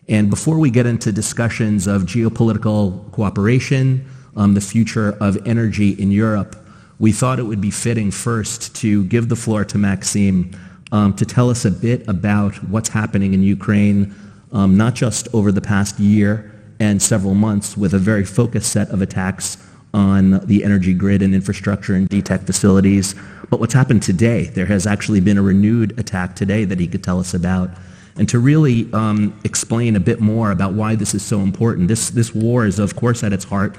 And before we get into discussions of geopolitical cooperation, the future of energy in Europe, we thought it would be fitting first to give the floor to Maxim to tell us a bit about what's happening in Ukraine, not just over the past year and several months with a very focused set of attacks on the energy grid and infrastructure and DTEK facilities, but what's happened today. There has actually been a renewed attack today that he could tell us about, and to really explain a bit more about why this is so important. This war is, of course, at its heart,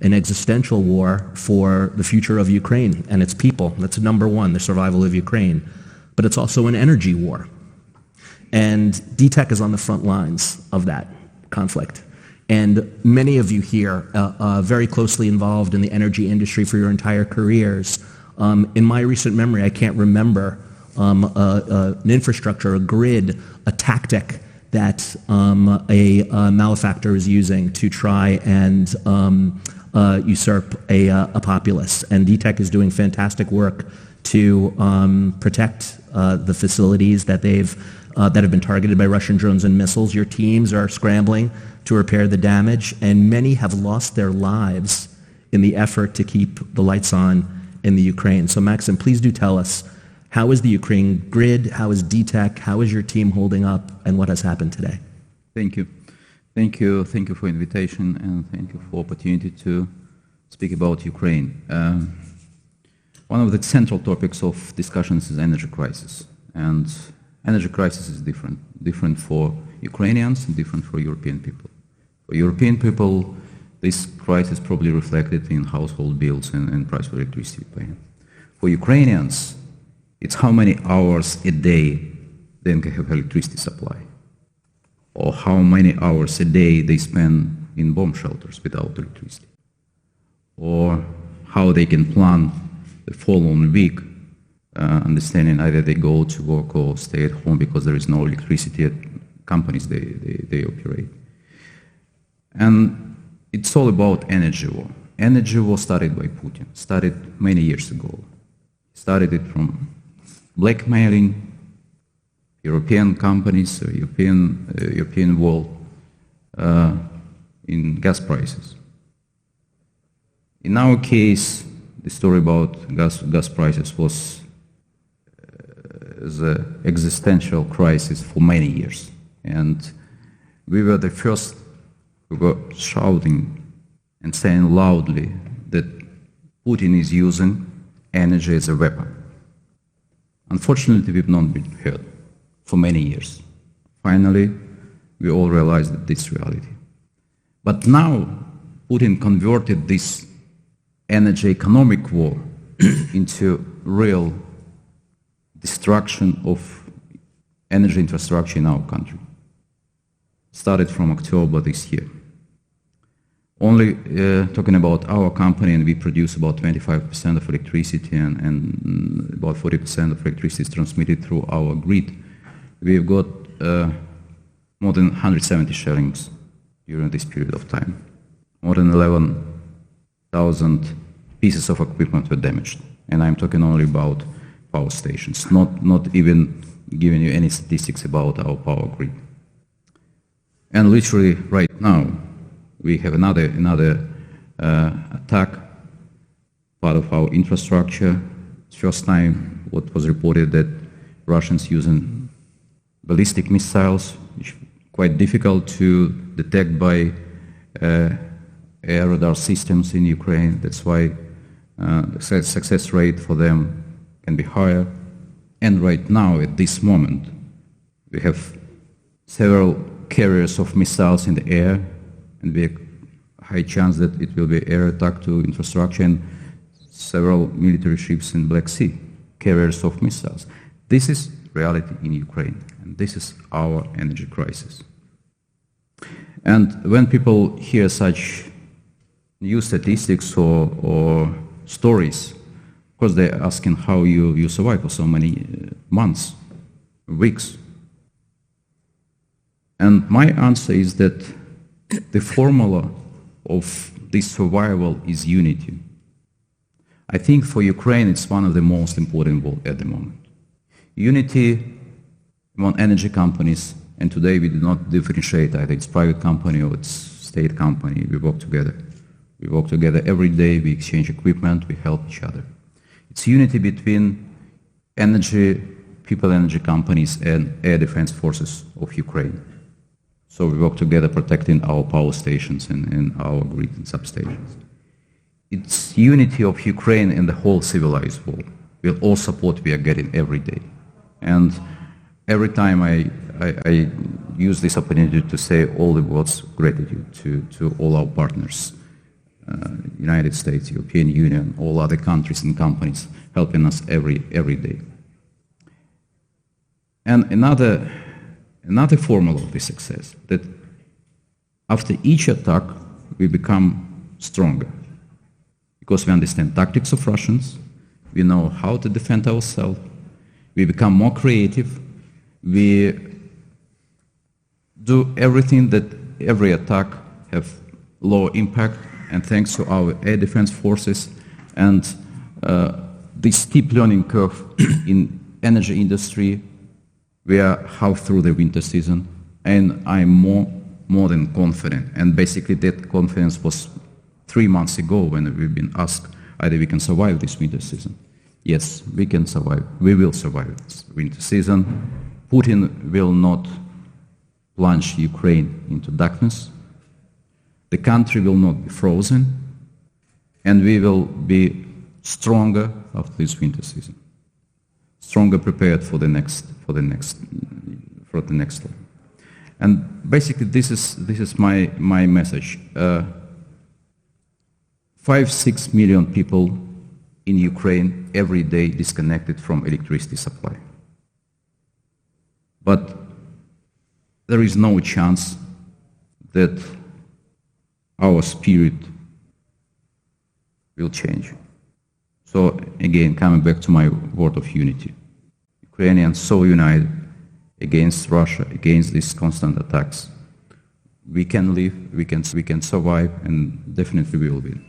an existential war for the future of Ukraine and its people. That's number one, the survival of Ukraine. But it's also an energy war. And DTEK is on the front lines of that conflict. And many of you here very closely involved in the energy industry for your entire careers. In my recent memory, I can't remember an infrastructure, a grid, a tactic that a malefactor is using to try and usurp a populace. And DTEK is doing fantastic work to protect the facilities that have been targeted by Russian drones and missiles. Your teams are scrambling to repair the damage, and many have lost their lives in the effort to keep the lights on in the Ukraine. So Maxim, please do tell us, how is the Ukraine grid, how is DTEK, how is your team holding up, and what has happened today? Thank you. Thank you for invitation, and thank you for opportunity to speak about Ukraine. One of the central topics of discussions is energy crisis, and energy crisis is different for Ukrainians and different for European people. For European people, this crisis probably reflected in household bills and price of electricity payment. For Ukrainians, it's how many hours a day they can have electricity supply, or how many hours a day they spend in bomb shelters without electricity, or how they can plan the following week, understanding either they go to work or stay at home because there is no electricity at companies they operate. And it's all about energy war. Energy war started by Putin, started many years ago. Started it from blackmailing European companies, European world in gas prices. In our case, the story about gas prices was the existential crisis for many years, and we were the first who were shouting and saying loudly that Putin is using energy as a weapon. Unfortunately, we've not been heard for many years. Finally, we all realized that this is reality. But now, Putin converted this energy economic war into real destruction of energy infrastructure in our country. Started from October this year. Only talking about our company, and we produce about 25% of electricity, and about 40% of electricity is transmitted through our grid. We've got more than 170 shellings during this period of time. More than 11,000 pieces of equipment were damaged. And I'm talking only about power stations, not even giving you any statistics about our power grid. And literally right now, we have another attack, part of our infrastructure. First time what was reported that Russians using ballistic missiles, which is quite difficult to detect by air radar systems in Ukraine. That's why the success rate for them can be higher. And right now, at this moment, we have several carriers of missiles in the air, and we have a high chance that it will be air attack to infrastructure and several military ships in Black Sea, carriers of missiles. This is reality in Ukraine, and this is our energy crisis. And when people hear such new statistics or stories, of course they're asking how you survive for so many months, weeks. And my answer is that the formula of this survival is unity. I think for Ukraine it's one of the most important words at the moment. Unity among energy companies, And today we do not differentiate either it's private company or it's state company. We work together. We work together every day. We exchange equipment. We help each other. It's unity between energy companies and air defense forces of Ukraine. So we work together protecting our power stations and our grid and substations. It's unity of Ukraine and the whole civilized world with all support we are getting every day. And every time I use this opportunity to say all the words gratitude to all our partners, United States, European Union, all other countries and companies helping us every day. And another formula of this success, that after each attack we become stronger because we understand tactics of Russians, we know how to defend ourselves, we become more creative, we do everything that every attack have low impact, and thanks to our air defense forces and this steep learning curve in energy industry, we are half through the winter season, and I'm more than confident. And basically that confidence was 3 months ago when we've been asked either we can survive this winter season. Yes, we can survive. We will survive this winter season. Putin will not plunge Ukraine into darkness. The country will not be frozen, and we will be stronger after this winter season. Stronger prepared for the next one. And basically this is my message. 5-6 million people in Ukraine every day disconnected from electricity supply. But there is no chance that our spirit will change. So again, coming back to my word of unity. Ukrainians so united against Russia, against these constant attacks. We can live, we can survive, and definitely we will win.